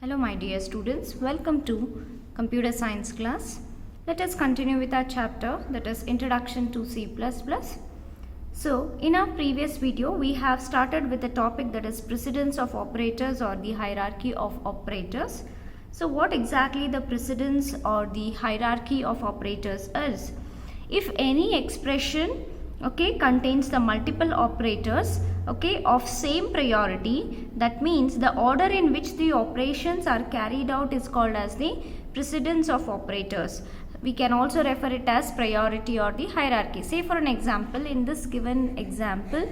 Hello my dear students, welcome to computer science class. Let us continue with our chapter, that is Introduction to C++. So in our previous video we have started with the topic that is precedence of operators or the hierarchy of operators. So what exactly the precedence or the hierarchy of operators is? If any expression contains the multiple operators of same priority, that means the order in which the operations are carried out is called as the precedence of operators. We can also refer it as priority or the hierarchy. Say for an example, in this given example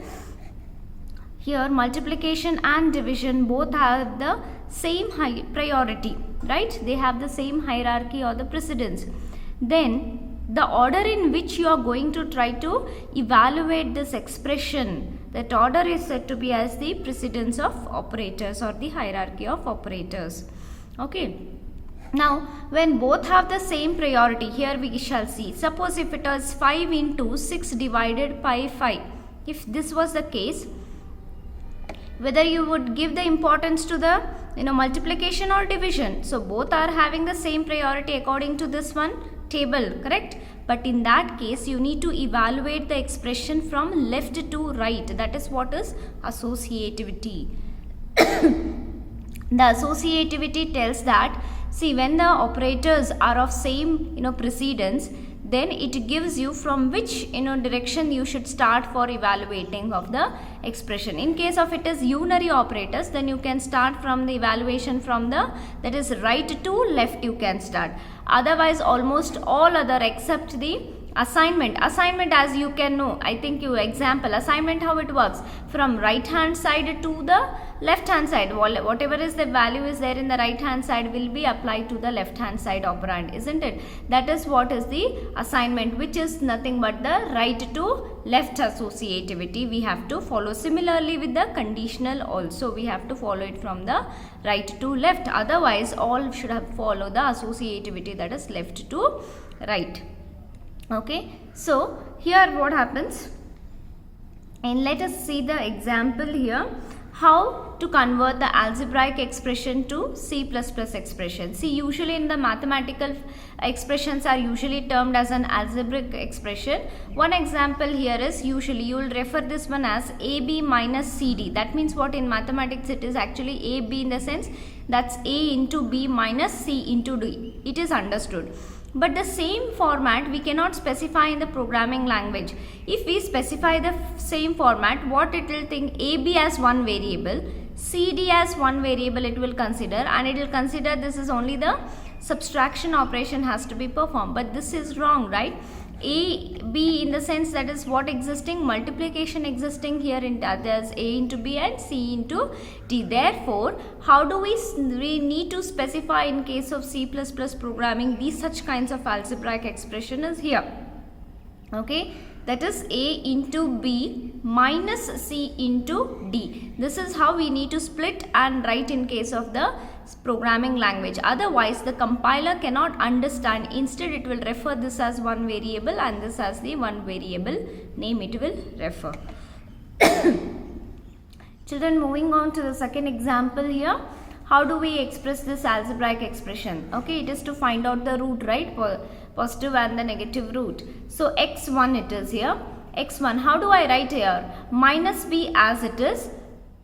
here, multiplication and division both have the same priority, right? They have the same hierarchy or the precedence. Then the order in which you are going to try to evaluate this expression, that order is said to be as the precedence of operators or the hierarchy of operators. Okay. Now, when both have the same priority, here we shall see. Suppose if it was 5 into 6 divided by 5. If this was the case, whether you would give the importance to the multiplication or division. So both are having the same priority according to this one table, correct? But in that case you need to evaluate the expression from left to right. That is what is associativity. The associativity tells that, see, when the operators are of same precedence, then it gives you from which direction you should start for evaluating of the expression. In case of it is unary operators, then you can start from the evaluation from the, that is right to left you can start. Otherwise almost all other except the assignment, as you can know, I think you example assignment, how it works, from right hand side to the left hand side, whatever is the value is there in the right hand side will be applied to the left hand side operand, isn't it? That is what is the assignment, which is nothing but the right to left associativity we have to follow. Similarly with the conditional also we have to follow it from the right to left, otherwise all should have follow the associativity, that is left to right. Okay, so here what happens, and let us see the example here, how to convert the algebraic expression to C++ expression. See, usually in the mathematical expressions are usually termed as an algebraic expression. One example here is, usually you will refer this one as AB minus CD. That means what in mathematics it is actually AB, in the sense that's A into B minus C into D. It is understood. But the same format we cannot specify in the programming language. If we specify the same format, what it will think, AB as one variable, CD as one variable it will consider, and it will consider this is only the subtraction operation has to be performed. But this is wrong, right? A, B, in the sense that is what existing, multiplication existing here in there's A into B and C into D. Therefore, how do we need to specify in case of C++ programming these such kinds of algebraic expression is here. Okay, that is A into B minus C into D. This is how we need to split and write in case of the programming language. Otherwise the compiler cannot understand. Instead it will refer this as one variable and this as the one variable name it will refer. Children, moving on to the second example here. How do we express this algebraic expression? Okay, it is to find out the root, right? Positive and the negative root. So x1 it is here. x1, how do I write here? Minus b as it is,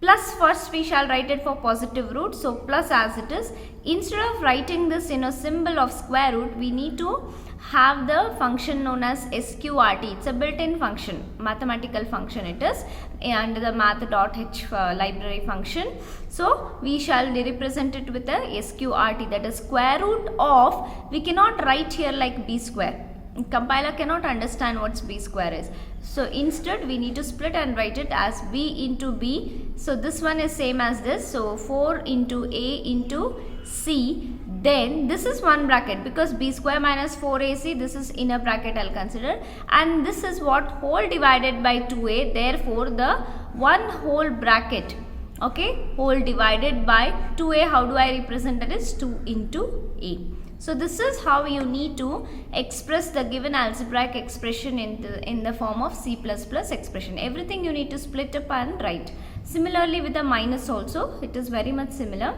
plus first we shall write it for positive root, so plus as it is. Instead of writing this in a symbol of square root, we need to have the function known as sqrt. It's a built-in function, mathematical function it is, and the math.h library function. So we shall represent it with a sqrt, that is square root of, we cannot write here like b square. Compiler cannot understand what b square is. So instead we need to split and write it as b into b. So this one is same as this. So 4 into a into c. Then this is one bracket, because b square minus 4ac, this is inner bracket I'll consider, and this is what, whole divided by 2a. Therefore the one whole bracket, okay, whole divided by 2a, how do I represent that is 2 into a. So this is how you need to express the given algebraic expression in the form of C++ expression. Everything you need to split up and write. Similarly with the minus also, it is very much similar.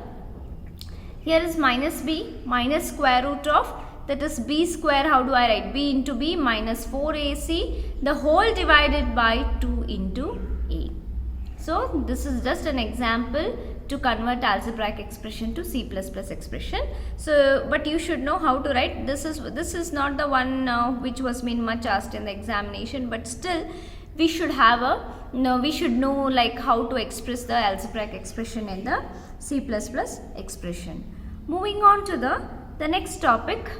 Here is minus b minus square root of, that is b square. How do I write? B into b minus 4ac, the whole divided by 2 into a. So this is just an example to convert algebraic expression to C++ expression. So but you should know how to write. This is not the one which was been much asked in the examination, but still we should have we should know like how to express the algebraic expression in the C++ expression. Moving on to the next topic,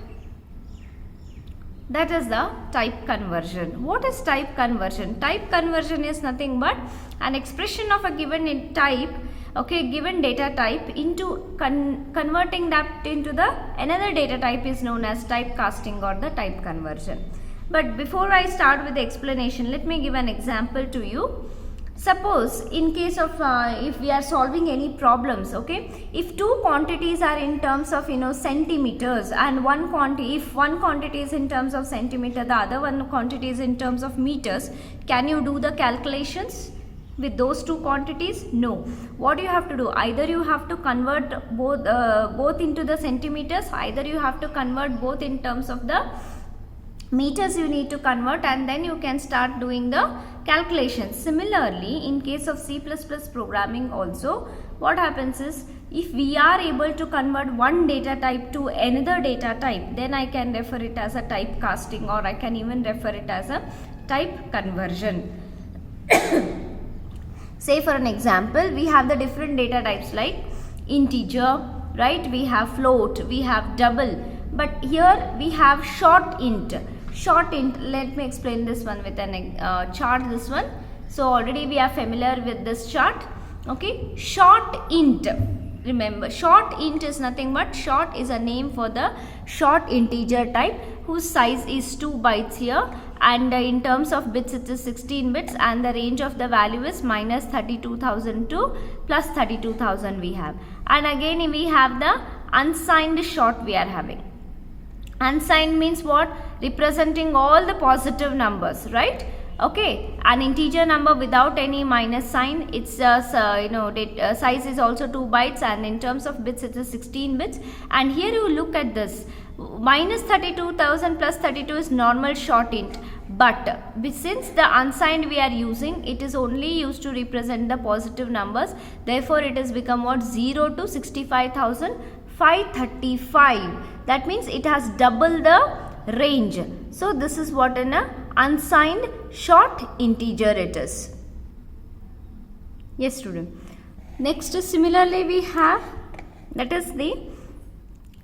that is the type conversion. What is type conversion? Type conversion is nothing but an expression of a given type, okay, given data type into converting that into the another data type is known as typecasting or the type conversion. But before I start with the explanation, let me give an example to you. Suppose in case of if we are solving any problems, okay, if two quantities are in terms of centimeters, and if one quantity is in terms of centimeter, the other one quantity is in terms of meters, can you do the calculations with those two quantities? No. What you have to do, either you have to convert both into the centimeters, either you have to convert both in terms of the meters you need to convert, and then you can start doing the calculations. Similarly, in case of C++ programming also, what happens is, if we are able to convert one data type to another data type, then I can refer it as a typecasting, or I can even refer it as a type conversion. Say for an example, we have the different data types like integer, right? We have float, we have double, but here we have short int. Short int, let me explain this one with an chart, this one. So already we are familiar with this chart, okay. Short int, remember short int is nothing but, short is a name for the short integer type whose size is 2 bytes here, and in terms of bits it is 16 bits, and the range of the value is minus 32,000 to plus 32,000 we have. And again we have the unsigned short we are having. Unsigned means what? Representing all the positive numbers, right? Okay, an integer number without any minus sign, its size is also 2 bytes, and in terms of bits it is 16 bits. And here you look at this, minus 32,000 plus 32 is normal short int, but since the unsigned we are using, it is only used to represent the positive numbers, therefore it has become what? 0 to 65,535. That means it has double the range. So this is what in a unsigned short integer it is. Yes, student. Next, similarly we have, that is the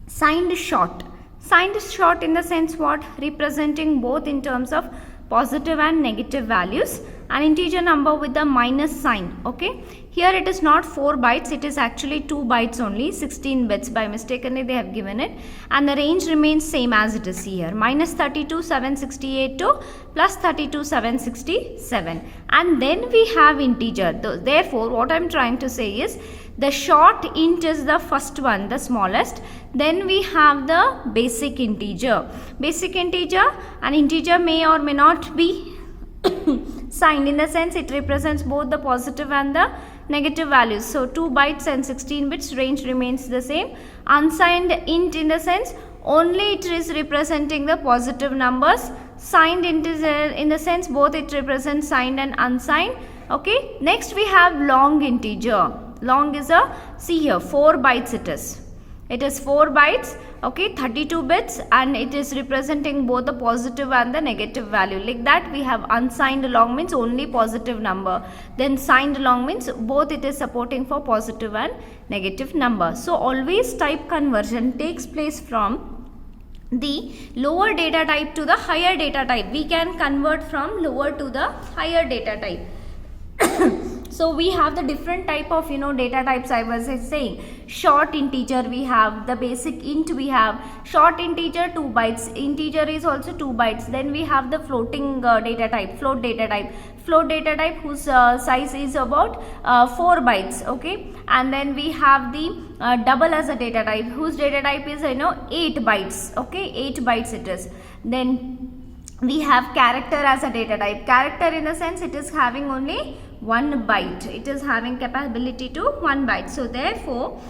signed short. Signed short in the sense what? Representing both in terms of positive and negative values, an integer number with the minus sign, okay. Here it is not 4 bytes, it is actually 2 bytes only, 16 bits, by mistakenly they have given it, and the range remains same as it is here, minus 32,768 to plus 32,767, and then we have integer. Therefore what I am trying to say is, the short int is the first one, the smallest, then we have the basic integer. Basic integer, an integer may or may not be signed, in the sense it represents both the positive and the negative values. So 2 bytes and 16 bits, range remains the same. Unsigned int in the sense only it is representing the positive numbers. Signed int is in the sense both it represents signed and unsigned, okay. Next we have long integer. Long is a, see here, 4 bytes it is. It is 4 bytes, okay, 32 bits, and it is representing both the positive and the negative value. Like that we have unsigned long means only positive number. Then signed long means both it is supporting for positive and negative number. So always type conversion takes place from the lower data type to the higher data type. We can convert from lower to the higher data type. So we have the different type of data types I was saying. Short integer we have, the basic int we have, short integer 2 bytes, integer is also 2 bytes. Then we have the floating data type, float data type. Float data type whose size is about 4 bytes, okay. And then we have the double as a data type whose data type is 8 bytes, okay, 8 bytes it is. Then we have character as a data type. Character in the sense it is having only 1 byte. It is having capability to 1 byte. So therefore,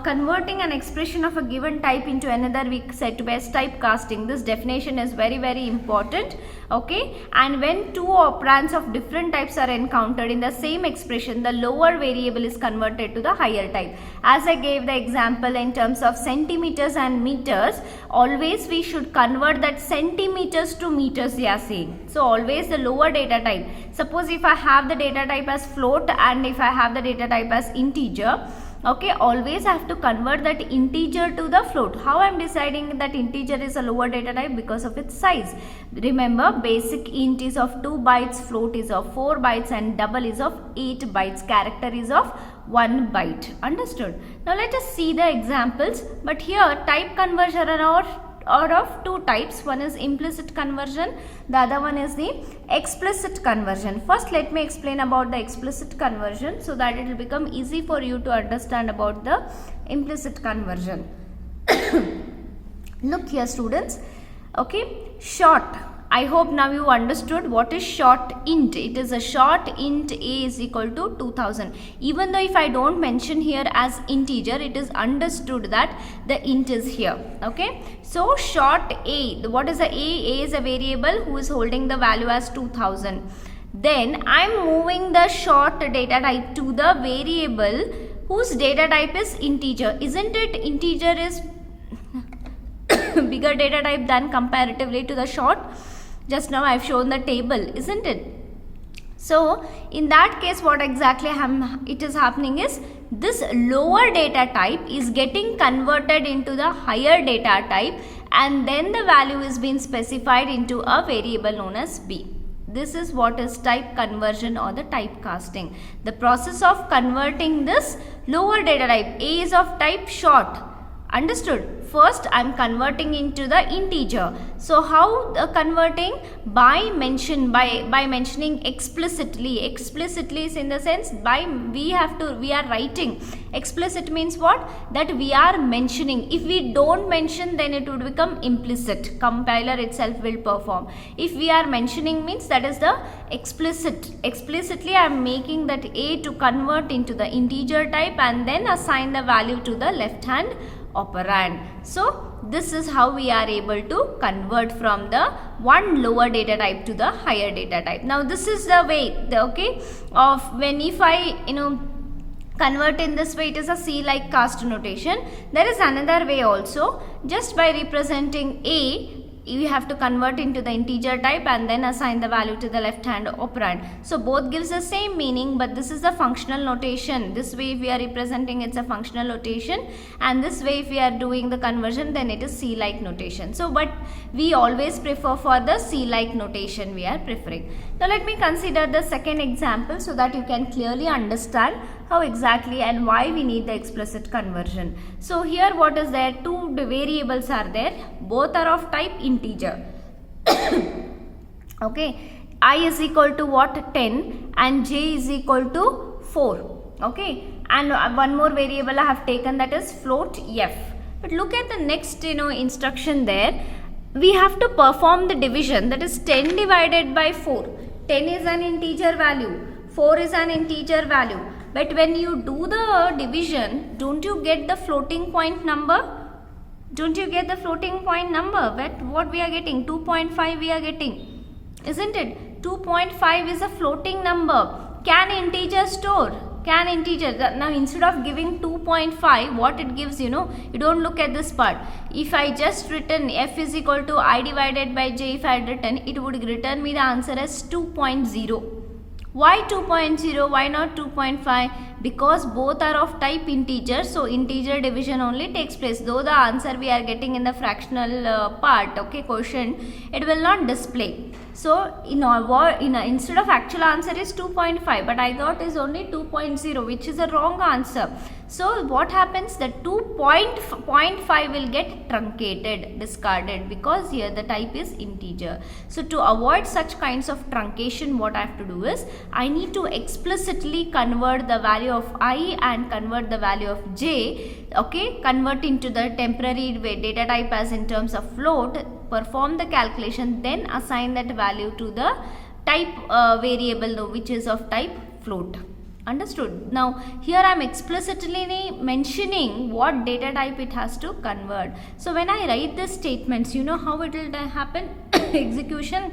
converting an expression of a given type into another we said to be as typecasting. This definition is very important. Okay, and when two operands of different types are encountered in the same expression, the lower variable is converted to the higher type. As I gave the example in terms of centimeters and meters, always we should convert that centimeters to meters they are saying. So always the lower data type. Suppose if I have the data type as float and if I have the data type as integer, okay, always I have to convert that integer to the float. How I am deciding that integer is a lower data type? Because of its size. Remember, basic int is of 2 bytes, float is of 4 bytes and double is of 8 bytes, character is of 1 byte. Understood? Now let us see the examples. But here type conversion are of two types. One is implicit conversion, the other one is the explicit conversion. First let me explain about the explicit conversion so that it will become easy for you to understand about the implicit conversion. Look here students, okay, short. I hope now you understood what is short int. It is a short int a is equal to 2000. Even though if I don't mention here as integer, it is understood that the int is here. Okay. So short a, what is a? A is a variable who is holding the value as 2000. Then I am moving the short data type to the variable whose data type is integer. Isn't it? Integer is bigger data type than comparatively to the short. Just now I have shown the table, isn't it? So in that case what exactly it is happening is this lower data type is getting converted into the higher data type and then the value is being specified into a variable known as b. This is what is type conversion or the typecasting. The process of converting this lower data type, a is of type short. Understood? First I am converting into the integer. So how converting? By mentioning explicitly. Explicitly is in the sense we are writing. Explicit means what? That we are mentioning. If we don't mention, then it would become implicit. Compiler itself will perform. If we are mentioning means that is the explicit. Explicitly I am making that a to convert into the integer type and then assign the value to the left hand operand. So this is how we are able to convert from the one lower data type to the higher data type. Now this is the way of when if I convert in this way, it is a C-like cast notation. There is another way also. Just by representing a, you have to convert into the integer type and then assign the value to the left hand operand. So both gives the same meaning, but this is the functional notation. This way if we are representing, it's a functional notation, and this way if we are doing the conversion, then it is C-like notation. So but we always prefer for the C-like notation we are preferring. Now let me consider the second example so that you can clearly understand how exactly and why we need the explicit conversion. So here what is there? Two variables are there. Both are of type integer. Okay. I is equal to what? 10 and j is equal to 4. Okay. And one more variable I have taken, that is float f. But look at the next instruction there. We have to perform the division, that is 10 divided by 4. 10 is an integer value. 4 is an integer value. But when you do the division, don't you get the floating point number? Don't you get the floating point number? But what we are getting? 2.5 we are getting. Isn't it? 2.5 is a floating number. Can integer store? Can integer. Now instead of giving 2.5, what it gives, you don't look at this part. If I just written f is equal to I divided by j, if I had written, it would return me the answer as 2.0. Why 2.0? Why not 2.5? Because both are of type integer, so integer division only takes place. Though the answer we are getting in the fractional part, okay, quotient, it will not display. So instead of actual answer is 2.5, but I got is only 2.0, which is a wrong answer. So what happens? The 2.5 will get truncated, discarded, because here the type is integer. So to avoid such kinds of truncation, what I have to do is I need to explicitly convert the value of I and convert the value of j, okay, convert into the temporary data type as in terms of float, perform the calculation, then assign that value to the type variable which is of type float. Understood? Now here I am explicitly mentioning what data type it has to convert. So when I write this statements, you know how it will happen? Execution,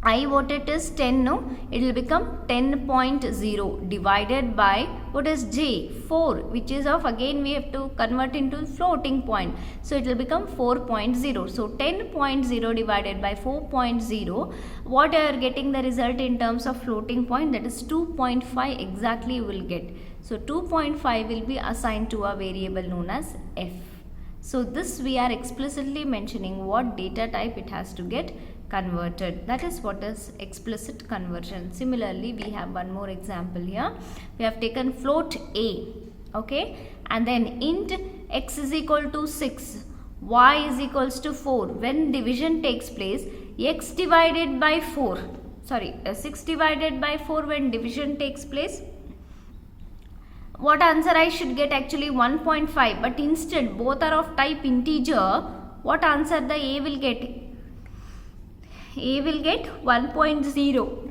I what it is 10, no, it will become 10.0 divided by what is j, 4, which is of, again we have to convert into floating point, so it will become 4.0. So 10.0 divided by 4.0, what you are getting the result in terms of floating point, that is 2.5 exactly you will get. So 2.5 will be assigned to a variable known as f. So this we are explicitly mentioning what data type it has to get converted. That is what is explicit conversion. Similarly, we have one more example here. We have taken float a, okay, and then int x is equal to 6, y is equals to 4. When division takes place, x divided by 4, 6 divided by 4 when division takes place, what answer I should get? Actually 1.5, but instead both are of type integer. What answer the a will get? A will get 1.0.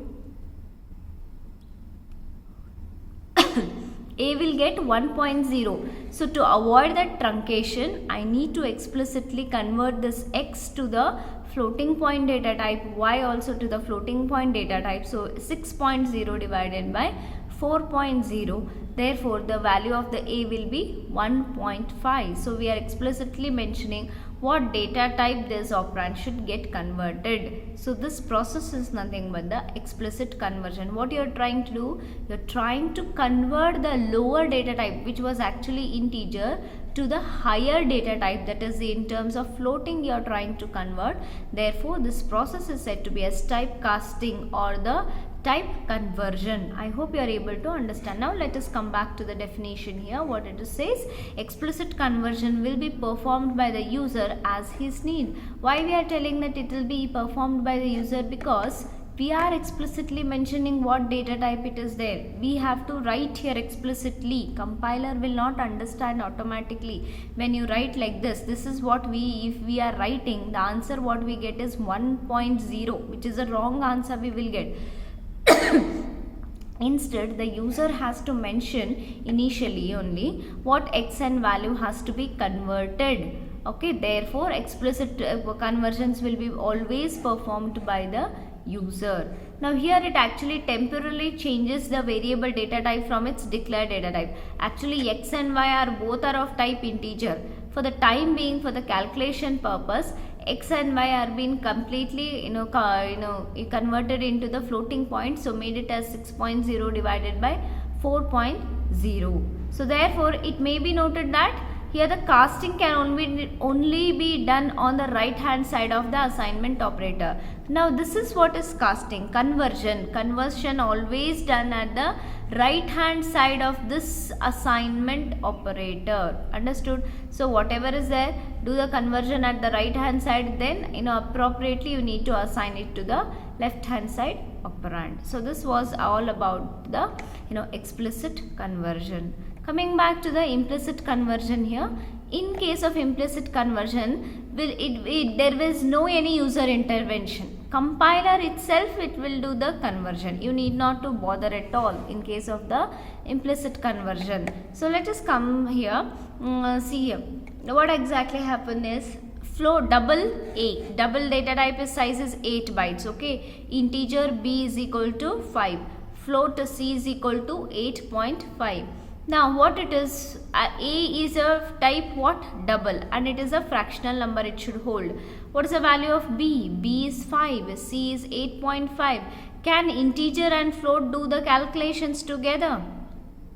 A will get 1.0. So to avoid that truncation, I need to explicitly convert this x to the floating point data type, y also to the floating point data type. So 6.0 divided by 4.0. Therefore, the value of the a will be 1.5. So we are explicitly mentioning what data type this operand should get converted. So this process is nothing but the explicit conversion. What you are trying to do, you are trying to convert the lower data type, which was actually integer, to the higher data type, that is in terms of floating you are trying to convert. Therefore, this process is said to be as typecasting or the type conversion. I hope you are able to understand. Now let us come back to the definition here. What it says, explicit conversion will be performed by the user as his need. Why we are telling that it will be performed by the user? Because we are explicitly mentioning what data type it is there. We have to write here explicitly. Compiler will not understand automatically. When you write like this, this is what if we are writing, the answer what we get is 1.0, which is a wrong answer we will get. Instead, the user has to mention initially only what x and value has to be converted. Okay, therefore explicit conversions will be always performed by the user. Now here it actually temporarily changes the variable data type from its declared data type. Actually x and y are both are of type integer. For the time being, for the calculation purpose, x and y are being completely converted into the floating point, so made it as 6.0 divided by 4.0. So therefore it may be noted that here the casting can only be done on the right hand side of the assignment operator. Now this is what is casting. Conversion always done at the right hand side of this assignment operator. Understood? So whatever is there, do the conversion at the right hand side, then appropriately you need to assign it to the left hand side operand. So this was all about the explicit conversion. Coming back to the implicit conversion here, in case of implicit conversion, there is no any user intervention. Compiler itself it will do the conversion. You need not to bother at all in case of the implicit conversion. So let us come here, see here. What exactly happened is, float double data type is size is 8 bytes. Okay, integer b is equal to 5, float c is equal to 8.5. Now what it is, a is a type what? Double, and it is a fractional number it should hold. What is the value of b? B is 5, c is 8.5. Can integer and float do the calculations together?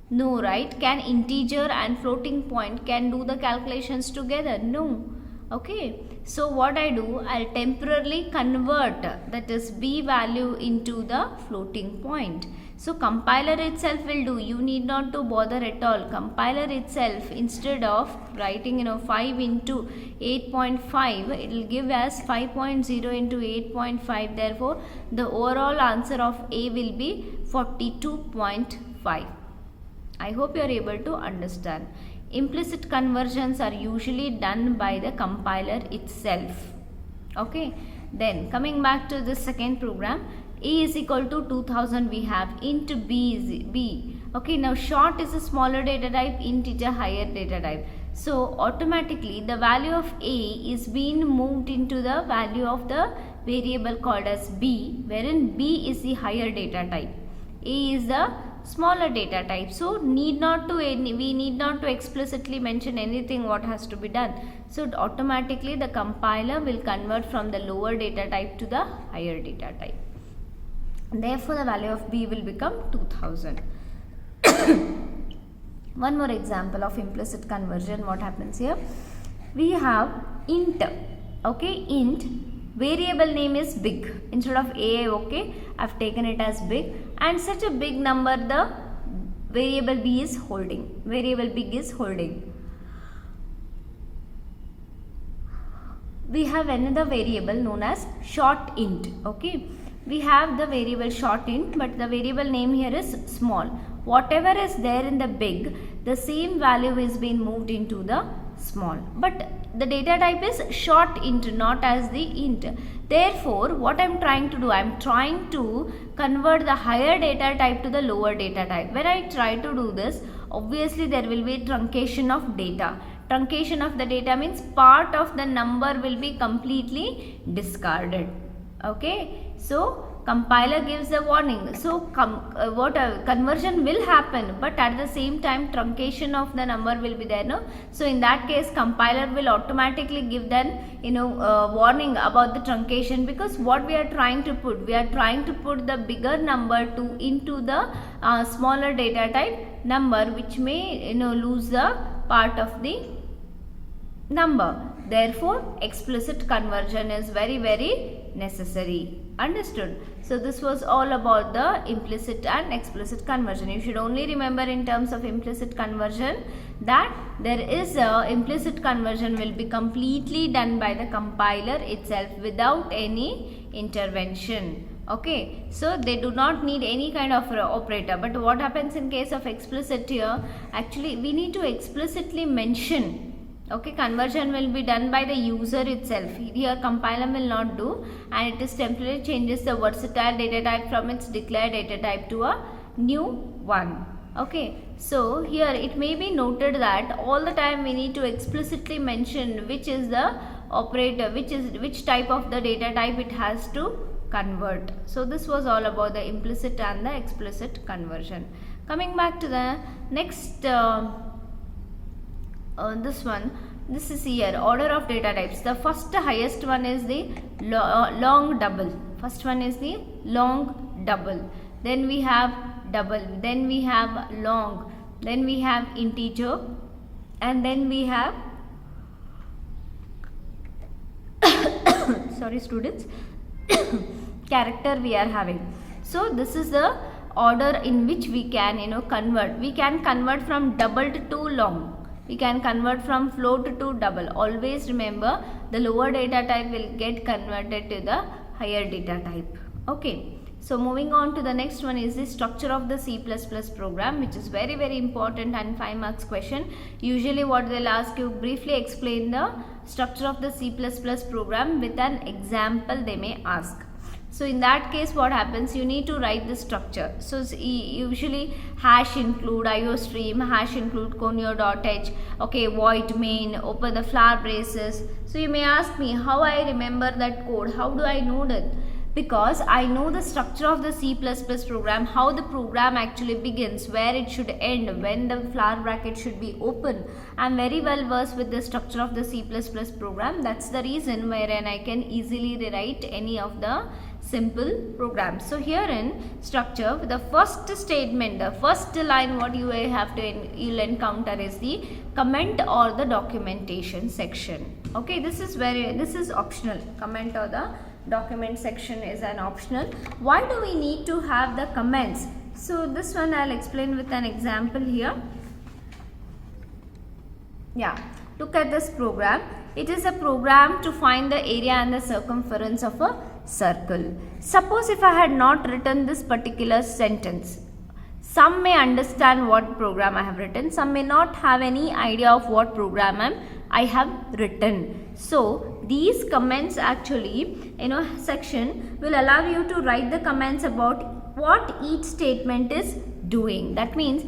No, right? Can integer and floating point can do the calculations together? No. Okay, so what I do, I'll temporarily convert, that is b value, into the floating point. So compiler itself will do, you need not to bother at all. Compiler itself, instead of writing 5 into 8.5, it will give as 5.0 into 8.5. Therefore the overall answer of a will be 42.5. I hope you are able to understand. Implicit conversions are usually done by the compiler itself. Okay, then coming back to the second program, A is equal to 2000 we have, int B is B. Okay, now short is a smaller data type, int is a higher data type. So automatically the value of A is being moved into the value of the variable called as B, wherein B is the higher data type, A is the smaller data type. So we need not to explicitly mention anything what has to be done. So automatically the compiler will convert from the lower data type to the higher data type. Therefore the value of B will become 2000. One more example of implicit conversion. What happens here? We have int. Okay, int, variable name is big. Instead of A, okay, I've taken it as big, and such a big number the variable B is holding. Variable big is holding. We have another variable known as short int. Okay, we have the variable short int, but the variable name here is small. Whatever is there in the big, the same value is being moved into the small, but the data type is short int, not as the int. Therefore what I am trying to do, I am trying to convert the higher data type to the lower data type. When I try to do this, obviously there will be truncation of data. Truncation of the data means part of the number will be completely discarded. Okay, so compiler gives the warning. So conversion will happen, but at the same time truncation of the number will be there, no? So in that case compiler will automatically give then warning about the truncation, because what we are trying to put, we are trying to put the bigger number into the smaller data type number, which may lose the part of the number. Therefore explicit conversion is very necessary. Understood? So this was all about the implicit and explicit conversion. You should only remember in terms of implicit conversion that there is a implicit conversion will be completely done by the compiler itself without any intervention. Okay, so they do not need any kind of operator. But what happens in case of explicit here, actually we need to explicitly mention. Okay, conversion will be done by the user itself. Here compiler will not do, and it is temporarily changes the versatile data type from its declared data type to a new one. Okay, so here it may be noted that all the time we need to explicitly mention which is the operator, which type of the data type it has to convert. So this was all about the implicit and the explicit conversion. Coming back to the next this is here order of data types. The first highest one is the long double. First one is the long double, then we have double, then we have long, then we have integer, and then we have sorry students character we are having. So this is the order in which we can convert. We can convert from double to long. We can convert from float to double. Always remember the lower data type will get converted to the higher data type. Okay. So moving on to the next one is the structure of the C++ program, which is very important and 5 marks question. Usually what they'll ask you, briefly explain the structure of the C++ program with an example they may ask. So in that case what happens, you need to write the structure. So usually hash include IOStream, hash include conio.h, okay, void main, open the flower braces. So you may ask me how I remember that code, how do I know that? Because I know the structure of the C++ program, how the program actually begins, where it should end, when the flower bracket should be open. I am very well versed with the structure of the C++ program. That's the reason wherein I can easily rewrite any of the simple programs. So here in structure, the first statement, the first line what you will have to you'll encounter is the comment or the documentation section. Okay, this is optional. Comment or the document section is an optional. Why do we need to have the comments? So this one I'll explain with an example here. Yeah, look at this program. It is a program to find the area and the circumference of a circle. Suppose if I had not written this particular sentence, Some may understand what program I have written, some may not have any idea of what program I have written. So these comments actually, section will allow you to write the comments about what each statement is doing. That means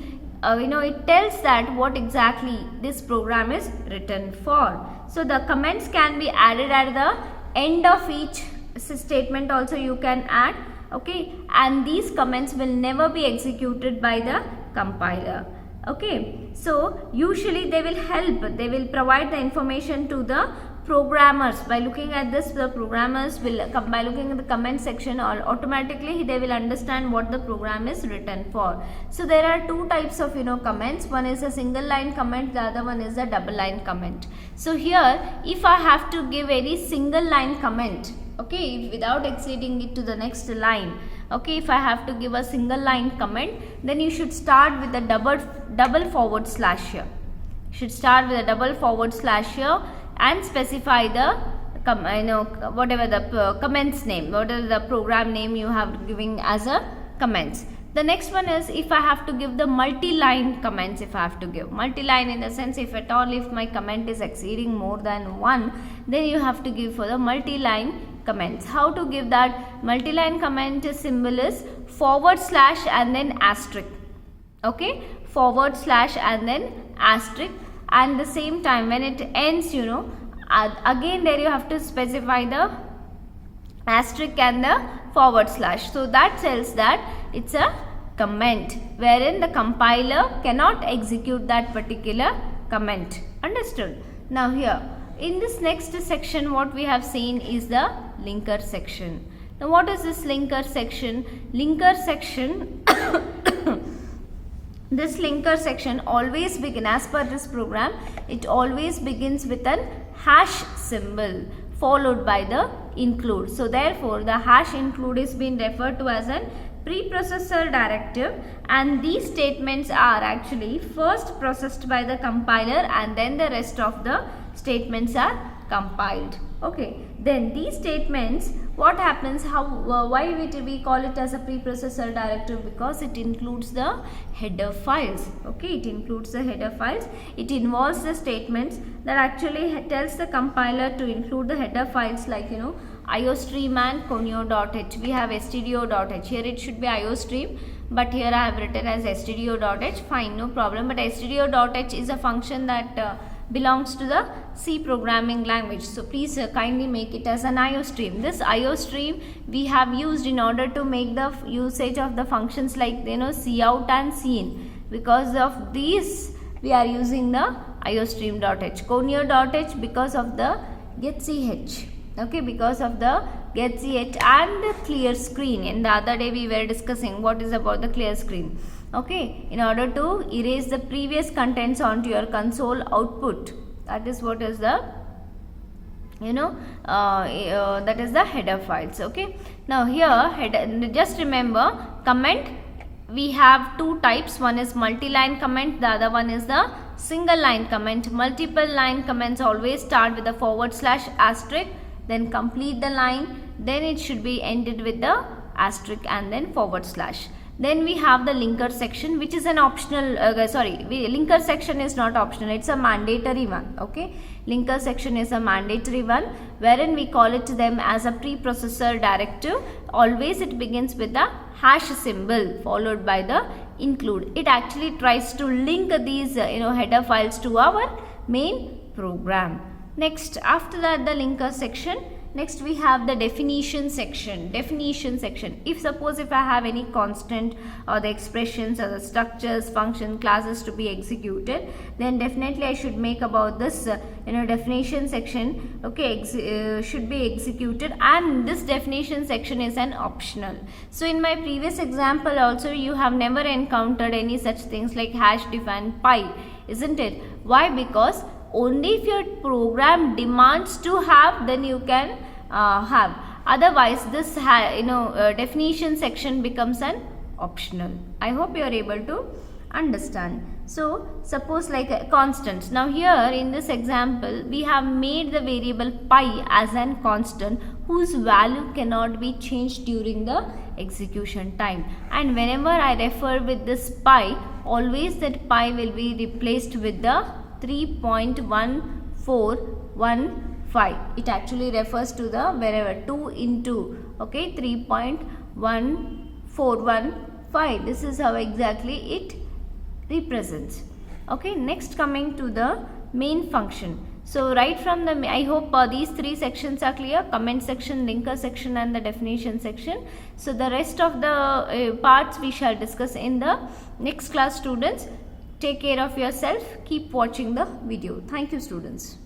it tells that what exactly this program is written for. So the comments can be added at the end of each statement also you can add, okay, and these comments will never be executed by the compiler. Okay, so usually they will provide the information to the programmers. By looking at this, the programmers will by looking at the comment section, or automatically they will understand what the program is written for. So there are two types of comments. One is a single line comment, the other one is a double line comment. So here if I have to give any single line comment, okay, without exceeding it to the next line, okay, if I have to give a single line comment, then you should start with a double forward slash here. Should start with a double forward slash here and specify the whatever the comments name, whatever the program name you have giving as a comments. The next one is if I have to give the multi-line comments. If I have to give multi-line, in the sense if at all if my comment is exceeding more than one, then you have to give for the multi-line comments. How to give that multi-line comment symbol is forward slash and then asterisk. Okay, forward slash and then asterisk, and the same time when it ends, again there you have to specify the asterisk and the forward slash. So that tells that it's a comment wherein the compiler cannot execute that particular comment. Understood? Now here in this next section what we have seen is the linker section. Now what is this linker section? Linker section this linker section always begin, as per this program, it always begins with an hash symbol followed by the include. So therefore the hash include is being referred to as an preprocessor directive, and these statements are actually first processed by the compiler and then the rest of the statements are compiled. Okay, then these statements, what happens, why we call it as a preprocessor directive? Because it includes the header files. Okay, it includes the header files. It involves the statements that actually tells the compiler to include the header files like iostream and conio.h. We have stdio.h. Here it should be iostream, but here I have written as stdio.h. Fine, no problem. But stdio.h is a function that belongs to the C programming language. So please kindly make it as an iostream. This iostream we have used in order to make the usage of the functions like cout and cin. Because of these we are using the iostream.h. Conio.h because of the getch. Okay, because of the getch and the clear screen. In the other day we were discussing what is about the clear screen. Okay, in order to erase the previous contents onto your console output. That is what is the that is the header files. Okay, now here just remember comment, we have two types. One is multi-line comment, the other one is the single line comment. Multiple line comments always start with the forward slash asterisk, then complete the line, then it should be ended with the asterisk and then forward slash. Then we have the linker section, which is an optional, linker section is not optional, it's a mandatory one. Okay, linker section is a mandatory one wherein we call it them as a preprocessor directive. Always it begins with the hash symbol followed by the include. It actually tries to link these header files to our main program. Next, after that the linker section. Next we have the definition section. If I have any constant or the expressions or the structures, function, classes to be executed, then definitely I should make about this definition section. Okay, should be executed, and this definition section is an optional. So in my previous example also you have never encountered any such things like hash define pi, isn't it? Why? Because only if your program demands to have, then you can have. Otherwise this definition section becomes an optional. I hope you are able to understand. So suppose like a constant. Now here in this example we have made the variable pi as an constant whose value cannot be changed during the execution time. And whenever I refer with this pi, always that pi will be replaced with the 3.1415. it actually refers to the wherever 2 into 3.1415. this is how exactly it represents. Next coming to the main function. So right from the, I hope these three sections are clear: comment section, linker section and the definition section. So the rest of the parts we shall discuss in the next class, students. Take care of yourself. Keep watching the video. Thank you, students.